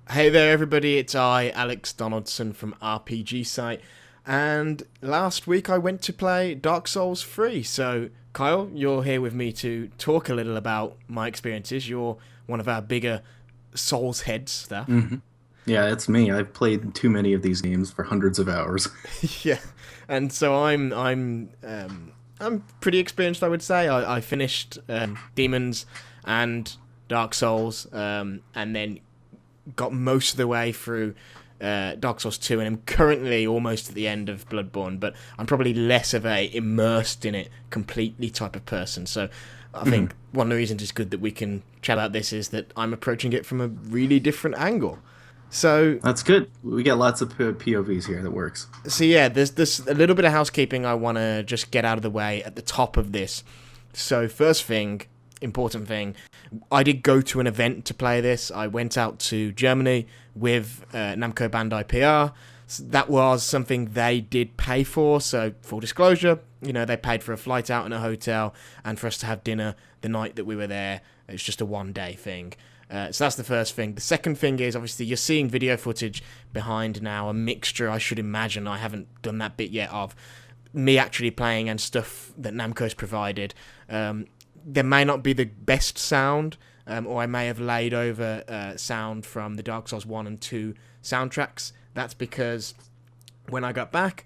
Hey there, everybody. It's I, Alex Donaldson from RPG Site. And last week I went to play Dark Souls 3. So, Kyle, you're here with me to talk a little about my experiences. You're one of our bigger Souls heads stuff. Yeah, it's me. I've played too many of these games for hundreds of hours. Yeah. And so I'm pretty experienced, I would say. I finished Demons and Dark Souls, and then got most of the way through Dark Souls 2, and I'm currently almost at the end of Bloodborne, but I'm probably less of a immersed in it completely type of person. So I think one of the reasons it's good that we can chat about this is that I'm approaching it from a really different angle. So, That's good. We get lots of POVs here that works. so yeah, there's a little bit of housekeeping I want to just get out of the way at the top of this. So first thing, important thing, I did go to an event to play this. I went out to Germany with Namco Bandai PR. So that was something they did pay for. So full disclosure, they paid for a flight out and a hotel, and for us to have dinner the night that we were there. It's just a 1 day thing. So that's the first thing. The second thing is, obviously, you're seeing video footage behind now, a mixture, I should imagine, I haven't done that bit yet, of me actually playing and stuff that Namco's provided. There may not be the best sound, or I may have laid over sound from the Dark Souls 1 and 2 soundtracks. That's because when I got back,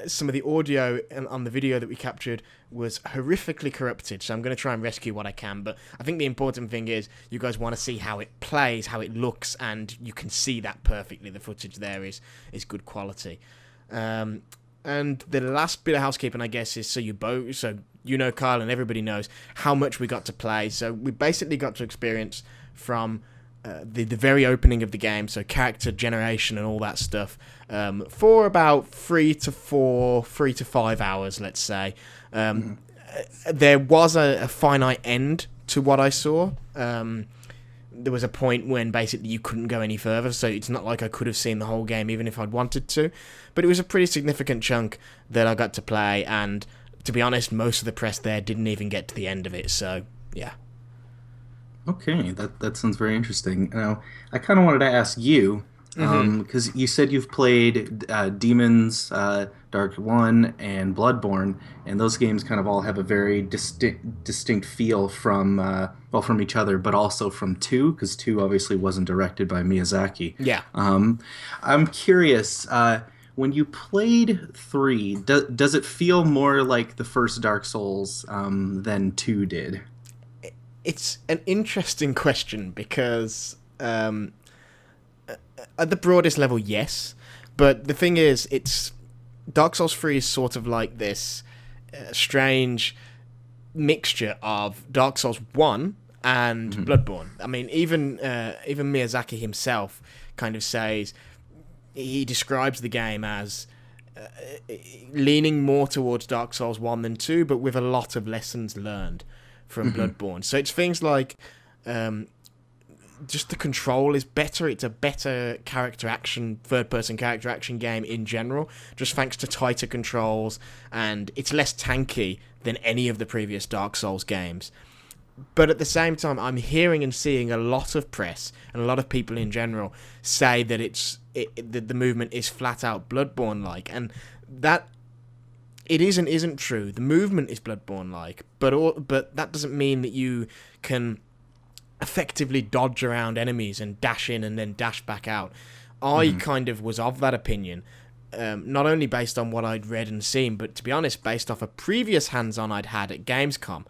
some of the audio on the video that we captured was horrifically corrupted, so I'm going to try and rescue what I can. But I think the important thing is you guys want to see how it plays, how it looks, and you can see that perfectly. The footage there is good quality. And the last bit of housekeeping, I guess, is so Kyle, and everybody knows how much we got to play. So we basically got to experience from the very opening of the game, so character generation and all that stuff, for about 3 to 5 hours, let's say. There was a finite end to what I saw. There was a point when basically you couldn't go any further, so it's not like I could have seen the whole game even if I'd wanted to. But it was a pretty significant chunk that I got to play, and to be honest, most of the press there didn't even get to the end of it, so yeah. Okay, that sounds very interesting. Now, I kind of wanted to ask you, because you said you've played Demons, Dark One, and Bloodborne, and those games kind of all have a very distinct feel from each other, but also from two, because two obviously wasn't directed by Miyazaki. Yeah. I'm curious. When you played three, does it feel more like the first Dark Souls than two did? It's an interesting question because at the broadest level, yes. But the thing is, it's Dark Souls 3 is sort of like this strange mixture of Dark Souls 1 and Bloodborne. I mean, even Miyazaki himself kind of says, he describes the game as leaning more towards Dark Souls 1 than 2, but with a lot of lessons learned from Bloodborne. So it's things like just the control is better. It's a better third-person character action game in general, just thanks to tighter controls, and it's less tanky than any of the previous Dark Souls games. But at the same time, I'm hearing and seeing a lot of press and a lot of people in general say that the movement is flat out Bloodborne-like, and that it is and isn't true. The movement is Bloodborne-like, but that doesn't mean that you can effectively dodge around enemies and dash in and then dash back out. I kind of was of that opinion, not only based on what I'd read and seen, but to be honest, based off a previous hands-on I'd had at Gamescom.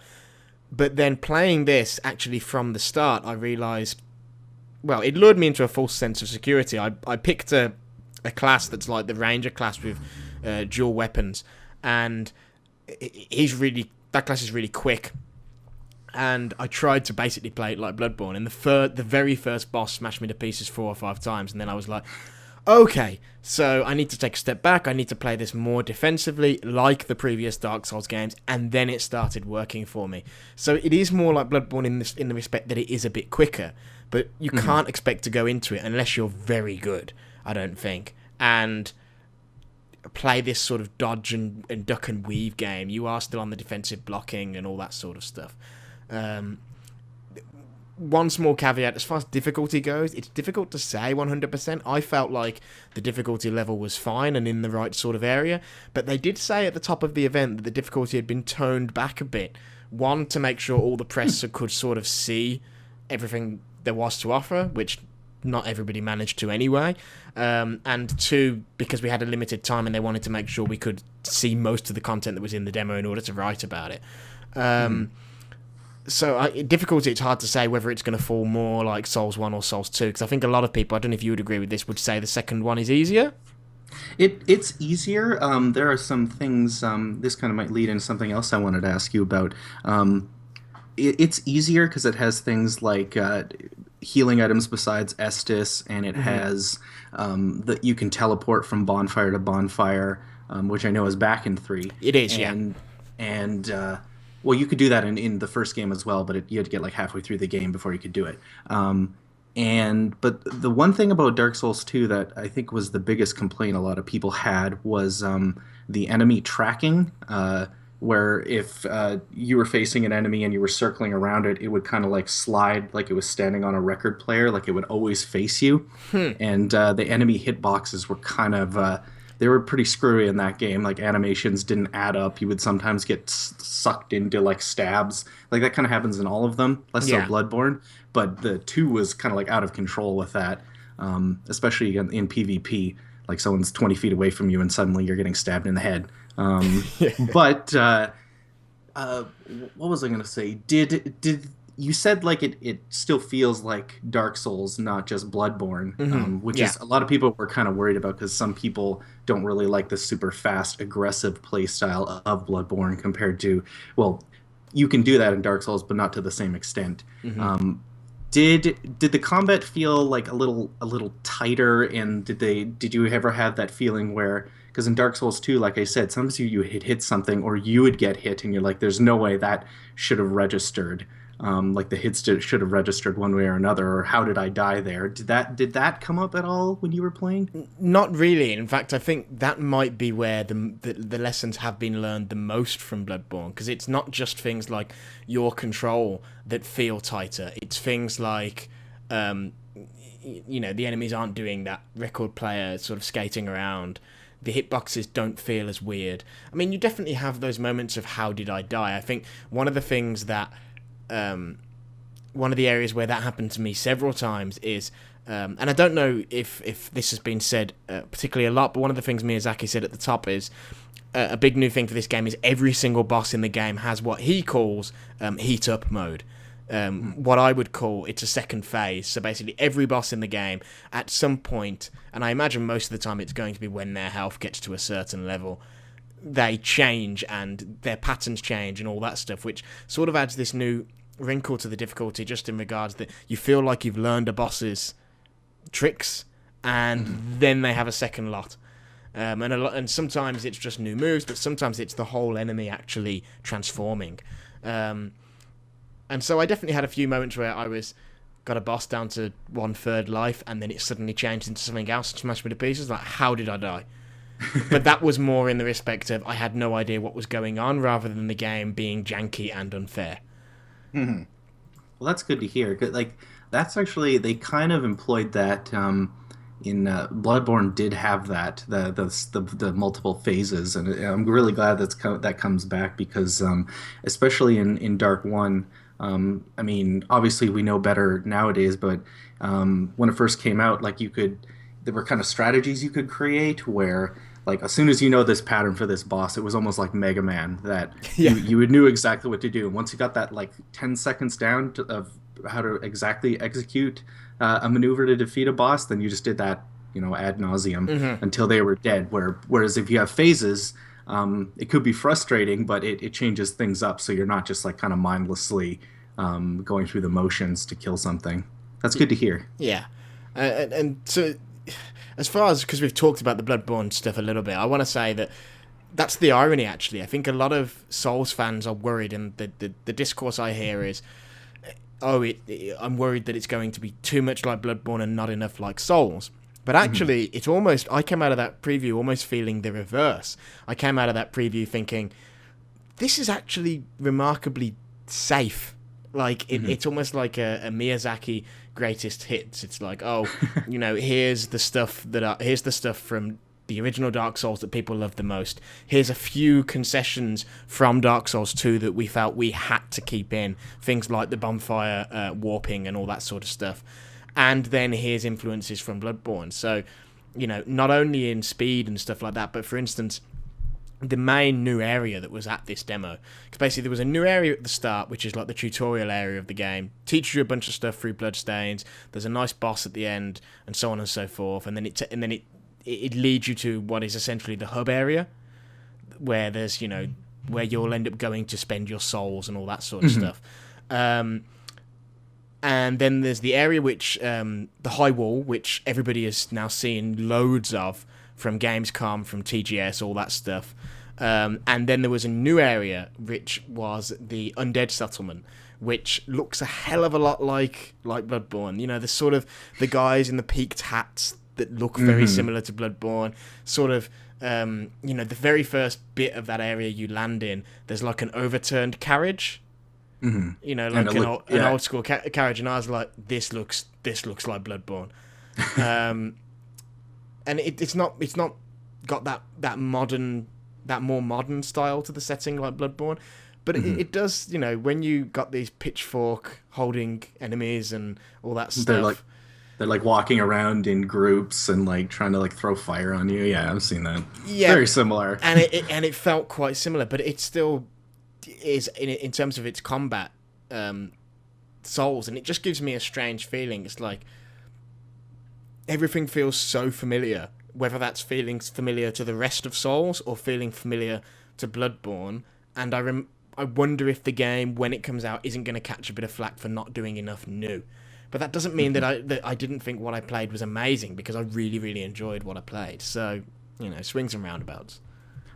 But then playing this, actually from the start, I realised, well, it lured me into a false sense of security. I picked a class that's like the Ranger class with dual weapons, and that class is really quick. And I tried to basically play it like Bloodborne, and the very first boss smashed me to pieces 4 or 5 times, and then I was like, okay, so I need to take a step back, I need to play this more defensively, like the previous Dark Souls games, and then it started working for me. So it is more like Bloodborne in the respect that it is a bit quicker, but you can't expect to go into it unless you're very good, I don't think. And play this sort of dodge and duck and weave game. You are still on the defensive blocking and all that sort of stuff. one small caveat, as far as difficulty goes, it's difficult to say 100%. I felt like the difficulty level was fine and in the right sort of area, but they did say at the top of the event that the difficulty had been toned back a bit. One, to make sure all the press could sort of see everything there was to offer, which not everybody managed to anyway, and two, because we had a limited time and they wanted to make sure we could see most of the content that was in the demo in order to write about it. So difficulty, it's hard to say whether it's going to fall more like Souls 1 or Souls 2, because I think a lot of people, I don't know if you would agree with this, would say the second one is easier. It's easier. There are some things. This kind of might lead into something else I wanted to ask you about. It's easier because it has things like healing items besides Estus, and it has that you can teleport from bonfire to bonfire, which I know is back in 3. It is, and well, you could do that in the first game as well, but you had to get like halfway through the game before you could do it. But the one thing about Dark Souls 2 that I think was the biggest complaint a lot of people had was the enemy tracking, where if you were facing an enemy and you were circling around it, it would kind of like slide like it was standing on a record player, like it would always face you. And the enemy hitboxes were kind of... they were pretty screwy in that game. Like, animations didn't add up. You would sometimes get sucked into, like, stabs. Like, that kind of happens in all of them. Less so Bloodborne. But the 2 was kind of, like, out of control with that. Especially in PvP. Like, someone's 20 feet away from you and suddenly you're getting stabbed in the head. But, what was I going to say? Did you said like it still feels like Dark Souls, not just Bloodborne, which is a lot of people were kind of worried about, because some people don't really like the super fast, aggressive play style of Bloodborne compared to, well, you can do that in Dark Souls, but not to the same extent. Did the combat feel like a little tighter, and did you ever have that feeling where, because in Dark Souls 2, like I said, sometimes you hit something or you would get hit and you're like, there's no way that should have registered. Like the hits should have registered one way or another, or how did I die there? Did that come up at all when you were playing? Not really. In fact, I think that might be where the lessons have been learned the most from Bloodborne, because it's not just things like your control that feel tighter. It's things like, the enemies aren't doing that record player sort of skating around. The hitboxes don't feel as weird. I mean, you definitely have those moments of how did I die? I think one of the things that... one of the areas where that happened to me several times is, and I don't know if this has been said particularly a lot, but one of the things Miyazaki said at the top is a big new thing for this game is every single boss in the game has what he calls heat up mode. What I would call, it's a second phase. So basically every boss in the game at some point, and I imagine most of the time it's going to be when their health gets to a certain level, they change and their patterns change and all that stuff, which sort of adds this new wrinkle to the difficulty, just in regards that you feel like you've learned a boss's tricks and then they have a second lot. And sometimes it's just new moves, but sometimes it's the whole enemy actually transforming. And so I definitely had a few moments where I got a boss down to 1/3 life and then it suddenly changed into something else and smashed me to pieces. Like, how did I die? But that was more in the respect of I had no idea what was going on, rather than the game being janky and unfair. Well, that's good to hear. Like, that's actually, they kind of employed that in Bloodborne. Did have that the multiple phases, and I'm really glad that comes back, because especially in Dark 1. I mean, obviously we know better nowadays, but when it first came out, like there were kind of strategies you could create where, like, as soon as you know this pattern for this boss, it was almost like Mega Man, that you knew exactly what to do. And once you got that, like, 10 seconds down of how to exactly execute a maneuver to defeat a boss, then you just did that, ad nauseum until they were dead. Whereas if you have phases, it could be frustrating, but it changes things up, so you're not just, like, kind of mindlessly going through the motions to kill something. That's good to hear. Yeah. And so... as far as, because we've talked about the Bloodborne stuff a little bit, I want to say that that's the irony, actually. I think a lot of Souls fans are worried, and the discourse I hear is, I'm worried that it's going to be too much like Bloodborne and not enough like Souls. But actually, it's almost, I came out of that preview almost feeling the reverse. I came out of that preview thinking, this is actually remarkably safe Like it's almost like a Miyazaki greatest hits. It's like, oh, here's the stuff from the original Dark Souls that people love the most. Here's a few concessions from Dark Souls 2 that we felt we had to keep in. Things like the bonfire warping and all that sort of stuff. And then here's influences from Bloodborne. So, not only in speed and stuff like that, but for instance, the main new area that was at this demo. Because basically there was a new area at the start, which is like the tutorial area of the game. Teaches you a bunch of stuff through bloodstains. There's a nice boss at the end, and so on and so forth. And then it leads you to what is essentially the hub area, where there's, where you'll end up going to spend your souls and all that sort of stuff. And then there's the area which, the high wall, which everybody is now seeing loads of from Gamescom, from TGS, all that stuff. And then there was a new area, which was the Undead Settlement, which looks a hell of a lot like Bloodborne. There's sort of the guys in the peaked hats that look very similar to Bloodborne. Sort of, the very first bit of that area you land in, there's like an overturned carriage. Like an old school carriage, and I was like, this looks like Bloodborne. And it's not got that more modern style to the setting like Bloodborne, but it does. When you got these pitchfork holding enemies and all that stuff, they're like walking around in groups and like trying to like throw fire on you. Yeah, I've seen that. Yeah, very similar. And it felt quite similar, but it still is in terms of its combat, Souls, and it just gives me a strange feeling. It's like everything feels so familiar, whether that's feeling familiar to the rest of Souls or feeling familiar to Bloodborne. And I wonder if the game, when it comes out, isn't going to catch a bit of flack for not doing enough new. But that doesn't mean that I didn't think what I played was amazing, because I really, really enjoyed what I played. So, swings and roundabouts.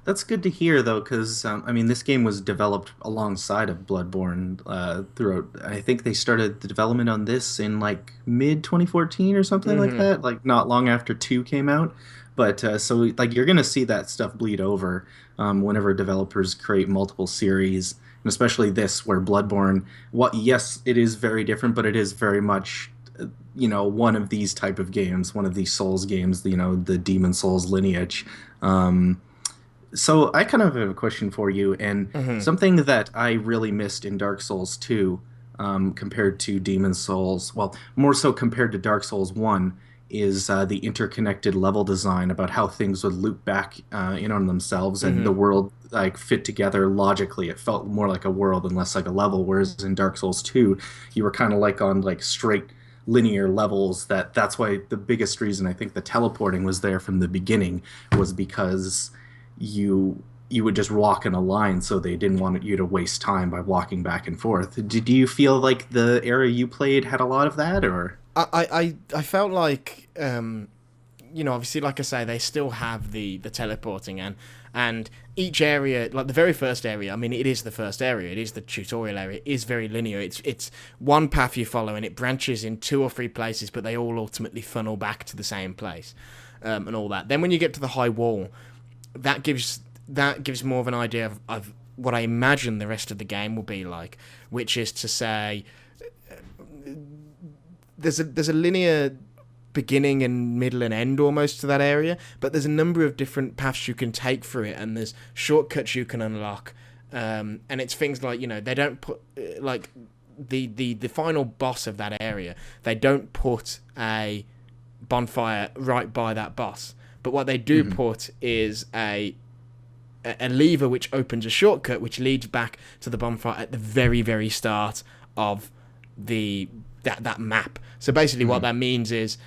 That's good to hear, though, because, this game was developed alongside of Bloodborne throughout. I think they started the development on this in, like, mid-2014 or something like that, like, not long after 2 came out. But, so, like, you're going to see that stuff bleed over whenever developers create multiple series, and especially this, where Bloodborne, yes, it is very different, but it is very much, one of these type of games, one of these Souls games, the Demon Souls lineage. So I kind of have a question for you, and something that I really missed in Dark Souls 2 compared to Demon Souls, well, more so compared to Dark Souls 1, is the interconnected level design, about how things would loop back in on themselves and the world like fit together logically. It felt more like a world and less like a level, whereas in Dark Souls 2, you were kind of like on like straight linear levels. That's why the biggest reason I think the teleporting was there from the beginning was because you would just walk in a line, so they didn't want you to waste time by walking back and forth. Did you feel like the era you played had a lot of that, or? I felt like, obviously, like I say, they still have the teleporting, and each area, like the very first area, it is the first area, it is the tutorial area, it is very linear. It's one path you follow, and it branches in 2 or 3 places, but they all ultimately funnel back to the same place, and all that. Then when you get to the high wall, that gives more of an idea of what I imagine the rest of the game will be like, which is to say, there's a linear beginning and middle and end almost to that area, but there's a number of different paths you can take through it, and there's shortcuts you can unlock, and it's things like, they don't put like the final boss of that area, they don't put a bonfire right by that boss. But what they do put is a lever which opens a shortcut which leads back to the bonfire at the very, very start of that map. So basically what that means is,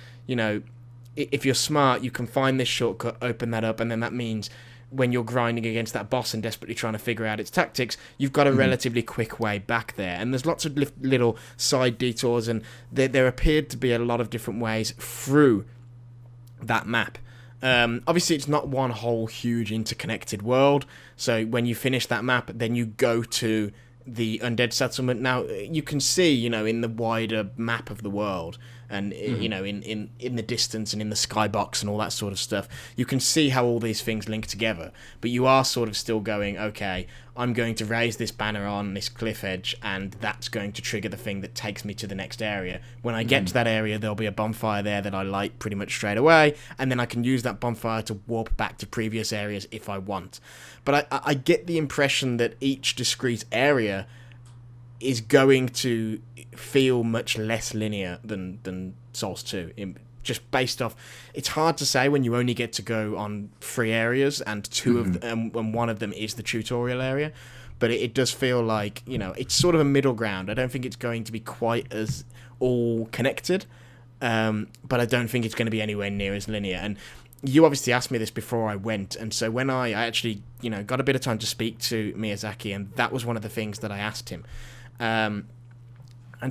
if you're smart, you can find this shortcut, open that up, and then that means when you're grinding against that boss and desperately trying to figure out its tactics, you've got a relatively quick way back there. And there's lots of little side detours, and there appeared to be a lot of different ways through that map. Obviously, it's not one whole huge interconnected world. So when you finish that map, then you go to the Undead Settlement. Now, you can see, in the wider map of the world, and you know, in the distance and in the skybox and all that sort of stuff, you can see how all these things link together. But you are sort of still going, okay, I'm going to raise this banner on this cliff edge, and that's going to trigger the thing that takes me to the next area. When I get to that area, there'll be a bonfire there that I light pretty much straight away, and then I can use that bonfire to warp back to previous areas if I want. But I get the impression that each discrete area is going to feel much less linear than Souls 2. Just based off, it's hard to say when you only get to go on 3 areas and and one of them is the tutorial area. But it does feel like, you know, it's sort of a middle ground. I don't think it's going to be quite as all connected, but I don't think it's going to be anywhere near as linear. And you obviously asked me this before I went, and so when I actually, you know, got a bit of time to speak to Miyazaki, and that was one of the things that I asked him. And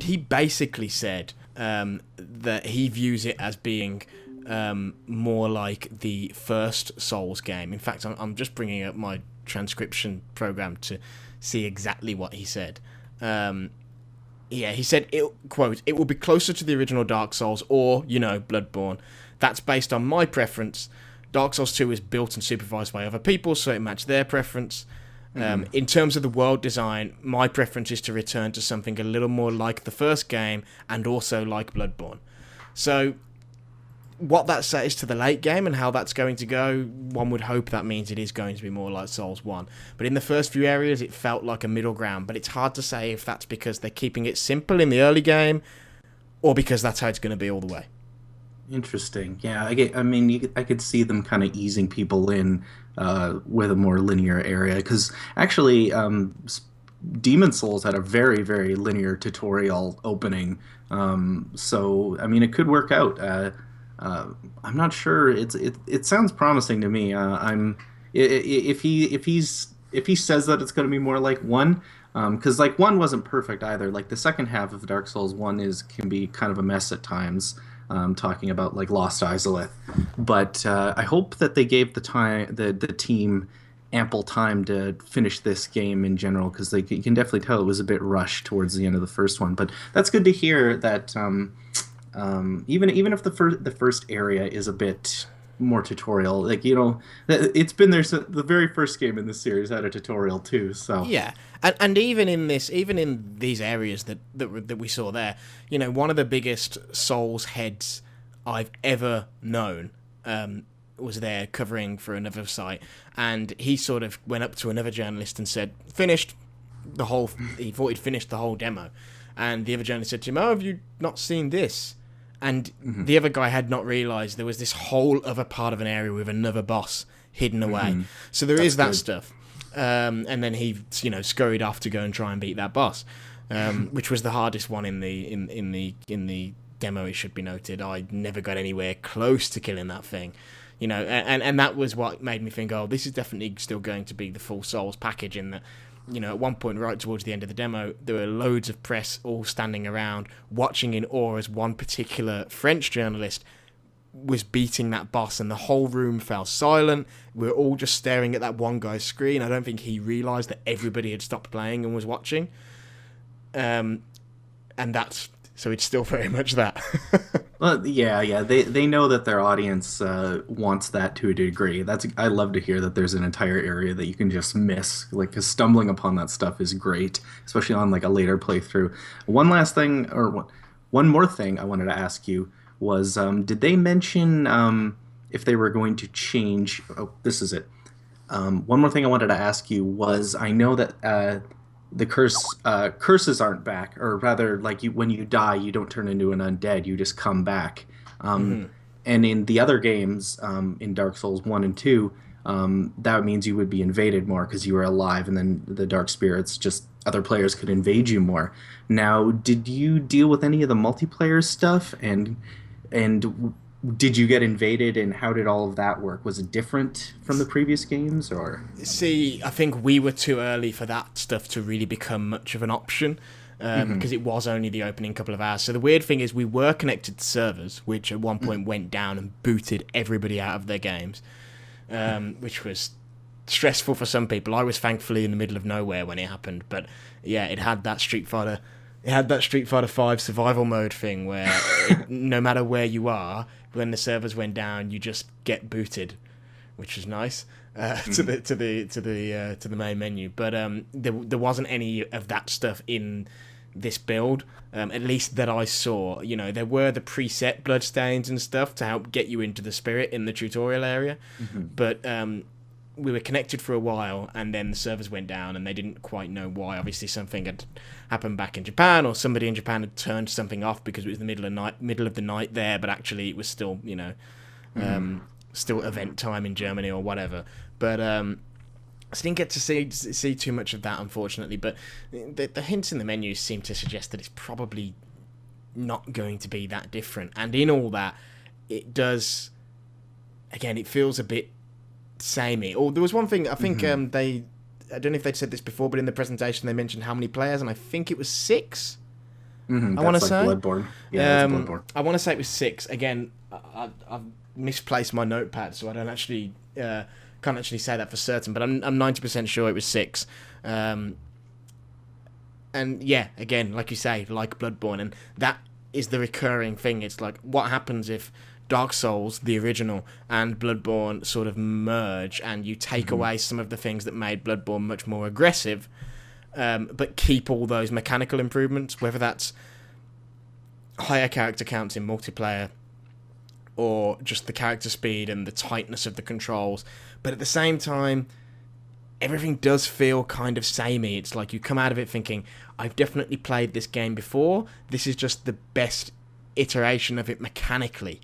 he basically said that he views it as being more like the first Souls game. In fact, I'm just bringing up my transcription program to see exactly what he said. He said, quote, "It will be closer to the original Dark Souls or, you know, Bloodborne. That's based on my preference. Dark Souls 2 is built and supervised by other people, so it matched their preference. In terms of the world design, my preference is to return to something a little more like the first game and also like Bloodborne." So what that says to the late game and how that's going to go, one would hope that means it is going to be more like Souls 1. But in the first few areas, it felt like a middle ground. But it's hard to say if that's because they're keeping it simple in the early game or because that's how it's going to be all the way. Interesting. Yeah, I could see them kind of easing people in with a more linear area, because actually, Demon Souls had a very, very linear tutorial opening. So I mean, it could work out. I'm not sure. It sounds promising to me. If he says that it's going to be more like 1. Because like 1 wasn't perfect either. Like the second half of Dark Souls 1 can be kind of a mess at times. Talking about like Lost Izalith, but I hope that they gave the team ample time to finish this game in general, because you can definitely tell it was a bit rushed towards the end of the first one. But that's good to hear that even if the first area is a bit more tutorial, like, you know, it's been there. So the very first game in this series had a tutorial too. So yeah, and even in these areas that we saw there, you know, one of the biggest Souls heads I've ever known was there covering for another site, and he sort of went up to another journalist and said, he thought he'd finished the whole demo, and the other journalist said to him, "Oh, have you not seen this?" And the other guy had not realised there was this whole other part of an area with another boss hidden away. So there is that stuff. And then he, you know, scurried off to go and try and beat that boss, which was the hardest one in the demo. It should be noted. I never got anywhere close to killing that thing, you know. And that was what made me think, oh, this is definitely still going to be the full Souls package. In that, you know, at one point right towards the end of the demo, there were loads of press all standing around watching in awe as one particular French journalist was beating that boss, and the whole room fell silent. We were all just staring at that one guy's screen. I don't think he realised that everybody had stopped playing and was watching. And so it's still very much that. Well, yeah. They know that their audience wants that to a degree. I love to hear that there's an entire area that you can just miss. Like, 'cause stumbling upon that stuff is great, especially on like a later playthrough. One more thing I wanted to ask you was, did they mention if they were going to change? Oh, this is it. One more thing I wanted to ask you was, I know that the curses aren't back, or rather, like, when you die, you don't turn into an undead, you just come back. And in the other games, in Dark Souls 1 and 2, that means you would be invaded more because you were alive, and then the dark spirits, just other players could invade you more. Now, did you deal with any of the multiplayer stuff, and did you get invaded, and how did all of that work? Was it different from the previous games, or? See, I think we were too early for that stuff to really become much of an option, because it was only the opening couple of hours. So the weird thing is, we were connected to servers, which at one point went down and booted everybody out of their games, which was stressful for some people. I was thankfully in the middle of nowhere when it happened, but yeah, it had that Street Fighter 5 survival mode thing where no matter where you are, when the servers went down, you just get booted, which was nice. To the main menu, but there wasn't any of that stuff in this build, at least that I saw. You know, there were the preset bloodstains and stuff to help get you into the spirit in the tutorial area, but we were connected for a while, and then the servers went down, and they didn't quite know why. Obviously, something had happened back in Japan, or somebody in Japan had turned something off because it was the middle of the night there, but actually it was still, you know, still event time in Germany or whatever. But I didn't get to see too much of that, unfortunately. But the hints in the menus seem to suggest that it's probably not going to be that different. And in all that, it does. Again, it feels a bit samey. Or there was one thing I think I don't know if they'd said this before, but in the presentation they mentioned how many players, and I think it was 6. I want to say Bloodborne. Yeah, it's Bloodborne. I want to say it was 6. Again, I've misplaced my notepad, so I don't actually. Can't actually say that for certain, but I'm 90% sure it was 6. And yeah, again, like you say, like Bloodborne, and that is the recurring thing. It's like, what happens if Dark Souls, the original, and Bloodborne sort of merge, and you take away some of the things that made Bloodborne much more aggressive, but keep all those mechanical improvements, whether that's higher character counts in multiplayer, or just the character speed and the tightness of the controls. But at the same time, everything does feel kind of samey. It's like you come out of it thinking, I've definitely played this game before. This is just the best iteration of it mechanically.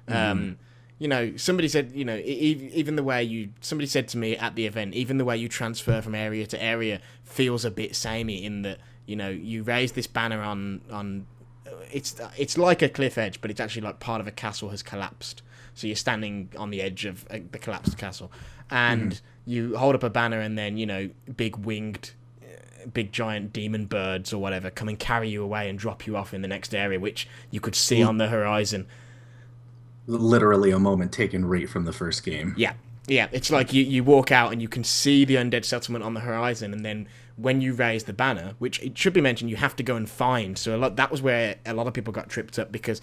You know, somebody said, you know, even the way somebody said to me at the event, even the way you transfer from area to area feels a bit samey in that, you know, you raise this banner on it's like a cliff edge, but it's actually like part of a castle has collapsed. So you're standing on the edge of the collapsed castle, and you hold up a banner, and then, you know, big giant demon birds or whatever come and carry you away and drop you off in the next area, which you could see on the horizon. Literally a moment taken right from the first game. Yeah. It's like you walk out and you can see the undead settlement on the horizon, and then when you raise the banner, which it should be mentioned, you have to go and find. So that was where a lot of people got tripped up, because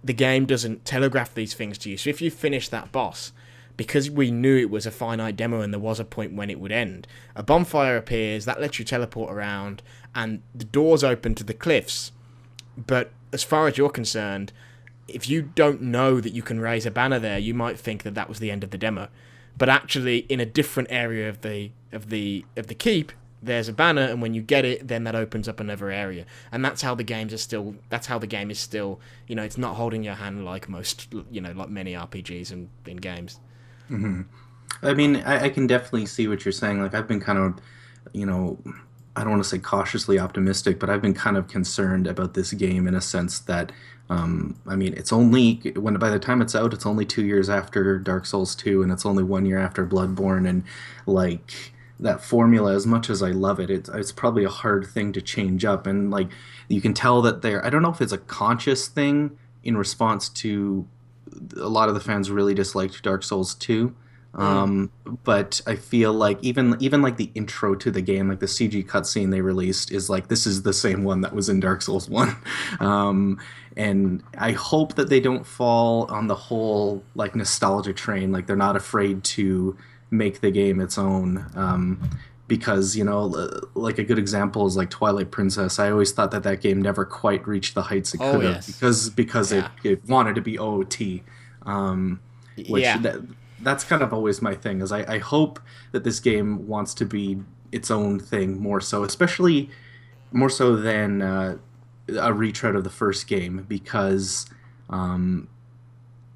the game doesn't telegraph these things to you. So if you finish that boss, because we knew it was a finite demo and there was a point when it would end, a bonfire appears, that lets you teleport around, and the doors open to the cliffs. But as far as you're concerned, if you don't know that you can raise a banner there, you might think that that was the end of the demo. But actually, in a different area of the keep, there's a banner, and when you get it, then that opens up another area. And that's how the game is still, you know, it's not holding your hand like most, you know, like many RPGs and in games. I mean, I can definitely see what you're saying. Like, I've been kind of, you know, I don't want to say cautiously optimistic, but I've been kind of concerned about this game in a sense that, I mean, it's only, by the time it's out, it's only 2 years after Dark Souls 2, and it's only 1 year after Bloodborne, and, like, that formula, as much as I love it, it's probably a hard thing to change up. And like, you can tell that I don't know if it's a conscious thing in response to a lot of the fans really disliked Dark Souls 2. But I feel like even like the intro to the game, like the CG cutscene they released, is like, this is the same one that was in Dark Souls 1. And I hope that they don't fall on the whole like nostalgia train, like they're not afraid to make the game its own, because, you know, like a good example is like Twilight Princess. I always thought that game never quite reached the heights it could have, because it wanted to be OOT, that's kind of always my thing, is I hope that this game wants to be its own thing more so, especially more so than a retread of the first game, because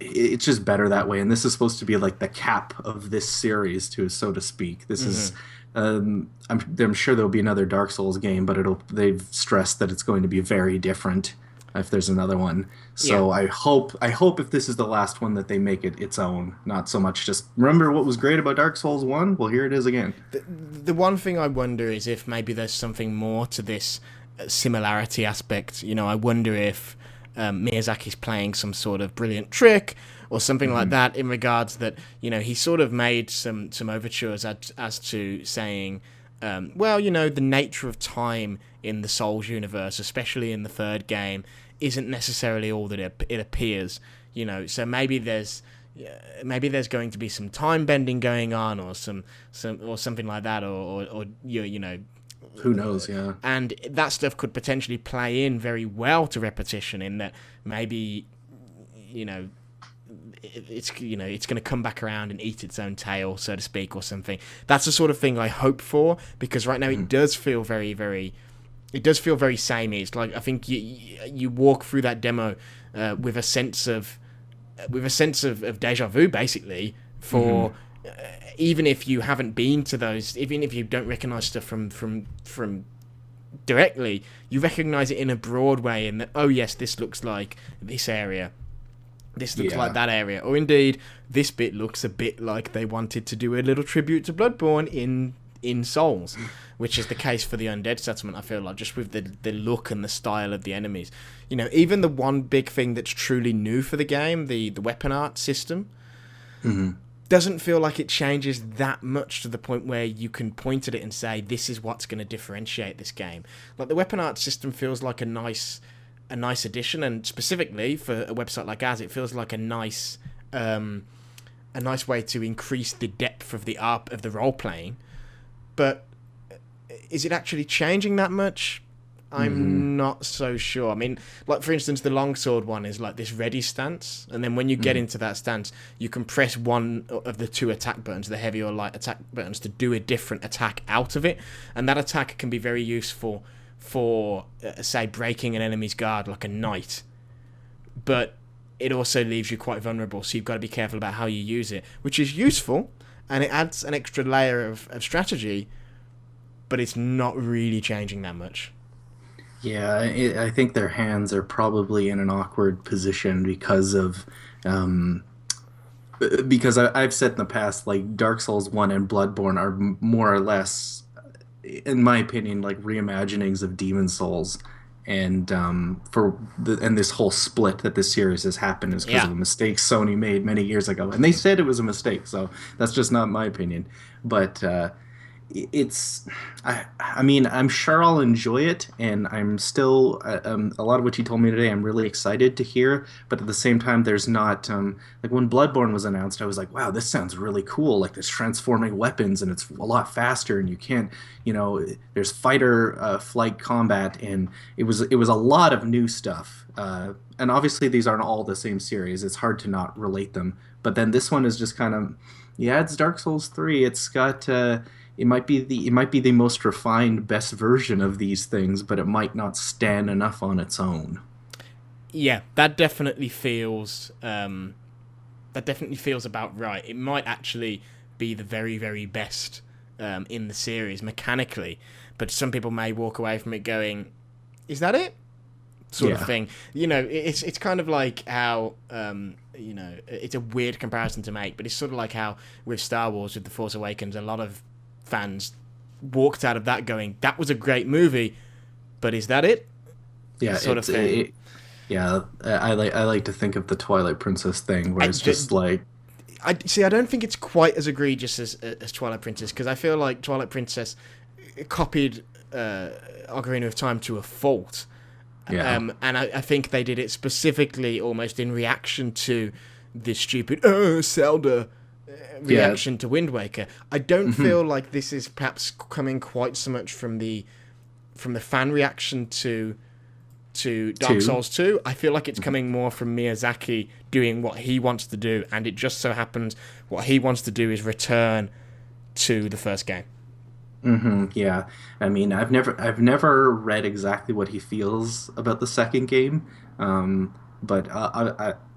it's just better that way. And this is supposed to be like the cap of this series, so to speak. This is, I'm sure there'll be another Dark Souls game, but they've stressed that it's going to be very different if there's another one. So I hope if this is the last one that they make it its own, not so much just remember what was great about Dark Souls 1. Well, here it is again. The one thing I wonder is if maybe there's something more to this similarity aspect. You know, I wonder if Miyazaki's playing some sort of brilliant trick or something like that, in regards that, you know, he sort of made some overtures as to saying, well, the nature of time in the Souls universe, especially in the third game, isn't necessarily all that it appears. So maybe there's going to be some time bending going on, or some or something like that, or Who knows? Yeah. and that stuff could potentially play in very well to repetition, in that maybe it's going to come back around and eat its own tail, so to speak, or something. That's the sort of thing I hope for, because right now it does feel very, very, it does feel very samey. It's like, I think you walk through that demo with a sense of deja vu, basically, for even if you haven't been to those, even if you don't recognize stuff from directly, you recognize it in a broad way, in that, oh yes, this looks like this area, this looks like that area, or indeed this bit looks a bit like they wanted to do a little tribute to Bloodborne in Souls, which is the case for the Undead Settlement. I feel like, just with the look and the style of the enemies. Even the one big thing that's truly new for the game, the weapon art system, doesn't feel like it changes that much to the point where you can point at it and say, this is what's going to differentiate this game. Like, the weapon art system feels like a nice addition, and specifically for a website like ours, it feels like a nice way to increase the depth of the role playing. But is it actually changing that much? I'm not so sure. I mean, like, for instance, the longsword one is like this ready stance, and then when you get into that stance, you can press one of the two attack buttons, the heavy or light attack buttons, to do a different attack out of it, and that attack can be very useful for, say, breaking an enemy's guard, like a knight. But it also leaves you quite vulnerable, so you've got to be careful about how you use it, which is useful, and it adds an extra layer of strategy, but it's not really changing that much. Yeah, I think their hands are probably in an awkward position because I've said in the past, like, Dark Souls 1 and Bloodborne are more or less, in my opinion, like reimaginings of Demon Souls, and this whole split that this series has happened is because of a mistake Sony made many years ago, and they said it was a mistake, so that's just not my opinion. But I mean, I'm sure I'll enjoy it, and I'm still, a lot of what you told me today, I'm really excited to hear, but at the same time, there's not, like, when Bloodborne was announced, I was like, wow, this sounds really cool, like, there's transforming weapons, and it's a lot faster, and you can't, there's fighter flight combat, and it was a lot of new stuff, and obviously these aren't all the same series, it's hard to not relate them, but then this one is just kind of, it's Dark Souls 3, it's got, it might be the most refined, best version of these things, but it might not stand enough on its own. Yeah, that definitely feels about right. It might actually be the very, very best in the series mechanically, but some people may walk away from it going, "Is that it?" Sort of thing. It's kind of like how it's a weird comparison to make, but it's sort of like how with Star Wars, with The Force Awakens, a lot of fans walked out of that going, that was a great movie, but is that it? Yeah, sort of thing. I like to think of the Twilight Princess thing, where it's just like, I don't think it's quite as egregious as Twilight Princess, because I feel like Twilight Princess copied Ocarina of Time to a fault. And I think they did it specifically almost in reaction to the stupid Zelda reaction to Wind Waker. I don't feel like this is perhaps coming quite so much from the fan reaction to Dark Souls 2. I feel like it's coming more from Miyazaki doing what he wants to do, and it just so happens what he wants to do is return to the first game. Yeah, I mean, I've never read exactly what he feels about the second game, but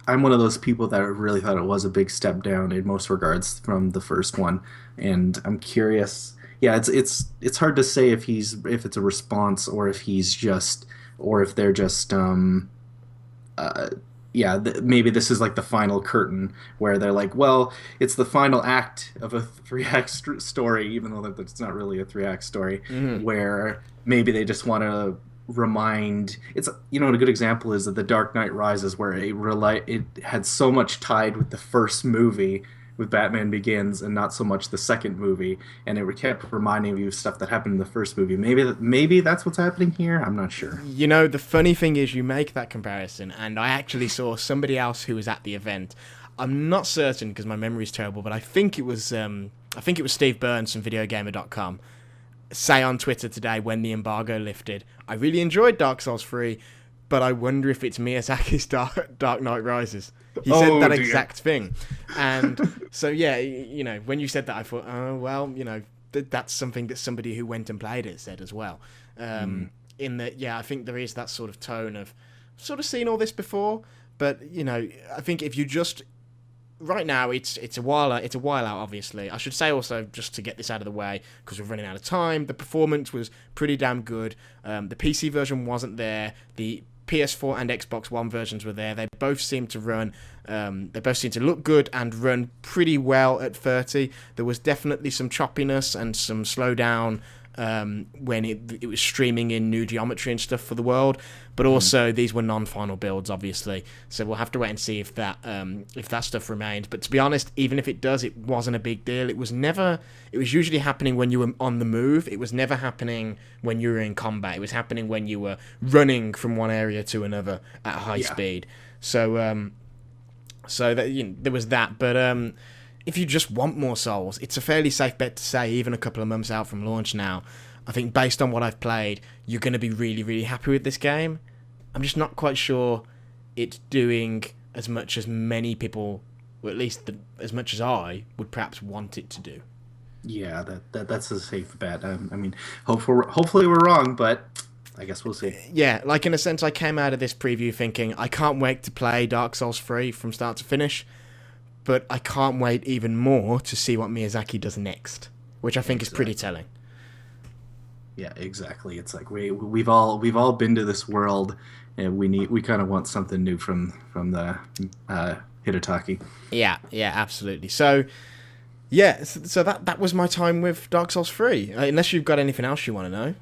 I'm one of those people that really thought it was a big step down in most regards from the first one, and I'm curious. Yeah, it's hard to say if it's a response, or if they're just maybe this is like the final curtain where they're like, well, it's the final act of a 3-act story, even though it's not really a 3-act story, where maybe they just want to remind. It's, a good example is that The Dark Knight Rises, where it had so much tied with the first movie, with Batman Begins and not so much the second movie, and it kept reminding you of stuff that happened in the first movie. Maybe that's what's happening here. I'm not sure. You know, the funny thing is, you make that comparison, and I actually saw somebody else who was at the event. I'm not certain because my memory is terrible, but I think it was Steve Burns from VideoGamer.com say on Twitter today when the embargo lifted, I really enjoyed Dark Souls 3, but I wonder if it's Miyazaki's Dark Knight Rises. He said that exact thing. And so, yeah, you know, when you said that, I thought, oh, well, you know, that's something that somebody who went and played it said as well. In that, yeah, I think there is that sort of tone of, sort of seen all this before, but, you know, I think if you just... Right now, it's a while out, obviously. I should say also, just to get this out of the way, because we're running out of time, the performance was pretty damn good. The PC version wasn't there. The PS4 and Xbox One versions were there. They both seemed to run, they both seemed to look good and run pretty well at 30. There was definitely some choppiness and some slowdown when it was streaming in new geometry and stuff for the world, but also these were non-final builds, obviously, so we'll have to wait and see if that stuff remains. But to be honest, even if it does, it wasn't a big deal. It was usually happening when you were on the move. It was never happening when you were in combat. It was happening when you were running from one area to another at high speed. So that, you know, there was that. But if you just want more Souls, it's a fairly safe bet to say, even a couple of months out from launch now, I think based on what I've played, you're going to be really, really happy with this game. I'm just not quite sure it's doing as much as many people, or at least as much as I would perhaps want it to do. Yeah, that's a safe bet. I mean, hopefully we're wrong, but I guess we'll see. Yeah, like in a sense, I came out of this preview thinking, I can't wait to play Dark Souls 3 from start to finish, but I can't wait even more to see what Miyazaki does next, which I think is pretty telling. Yeah, exactly. It's like we've all been to this world, and we kind of want something new from the Hidetaki. Yeah, absolutely. So, yeah, so that was my time with Dark Souls 3. Unless you've got anything else you want to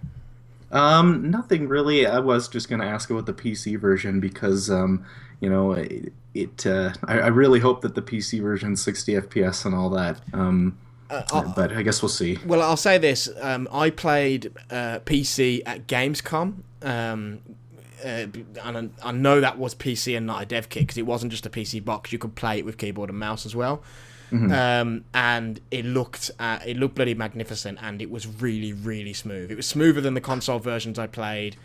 know. Nothing really. I was just going to ask about the PC version because, you know, I really hope that the PC version 60 FPS and all that. But I guess we'll see. Well, I'll say this: I played PC at Gamescom, and I know that was PC and not a dev kit because it wasn't just a PC box. You could play it with keyboard and mouse as well. And it looked bloody magnificent, and it was really, really smooth. It was smoother than the console versions I played,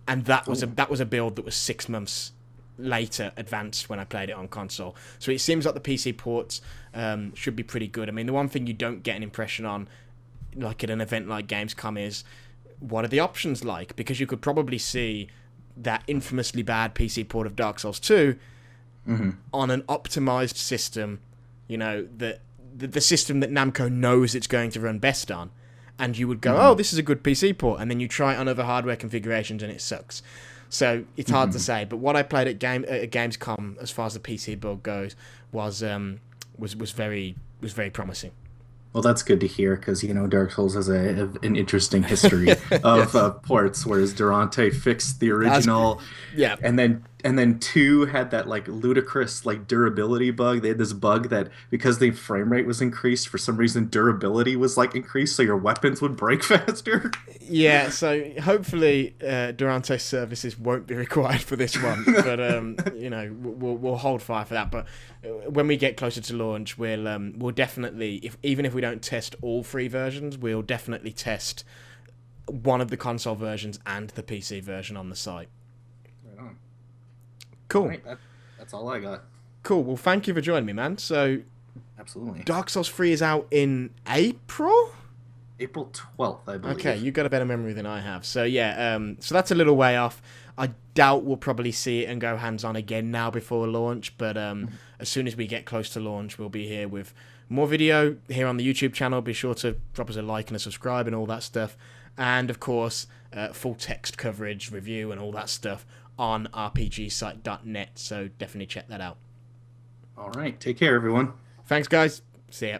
and that was a build that was 6 months later advanced when I played it on console. So it seems like the PC ports should be pretty good. I mean, the one thing you don't get an impression on, like at an event like Gamescom, is what are the options like? Because you could probably see that infamously bad PC port of Dark Souls 2 on an optimized system. You know, the system that Namco knows it's going to run best on, and you would go, oh, this is a good PC port, and then you try it on other hardware configurations and it sucks. So it's hard to say. But what I played at Gamescom, as far as the PC build goes, was very promising. Well, that's good to hear because, you know, Dark Souls has an interesting history of ports, whereas Durante fixed the original, and then 2 had that like ludicrous like durability bug. They had this bug that because the frame rate was increased, for some reason durability was like increased, so your weapons would break faster. Yeah, so hopefully Durante's services won't be required for this one, but you know, we'll hold fire for that. But when we get closer to launch, we'll definitely, even if we don't test all 3 versions, we'll definitely test one of the console versions and the PC version on the site. Right on. Cool. Right, that's all I got. Cool. Well, thank you for joining me, man. So, absolutely. Dark Souls 3 is out in April? April 12th, I believe. Okay, you've got a better memory than I have. So, yeah, so that's a little way off. I doubt we'll probably see it and go hands-on again now before launch, but as soon as we get close to launch, we'll be here with more video here on the YouTube channel. Be sure to drop us a like and a subscribe and all that stuff. And, of course, full text coverage, review, and all that stuff on rpgsite.net, so definitely check that out. All right, take care, everyone. Thanks, guys. See ya.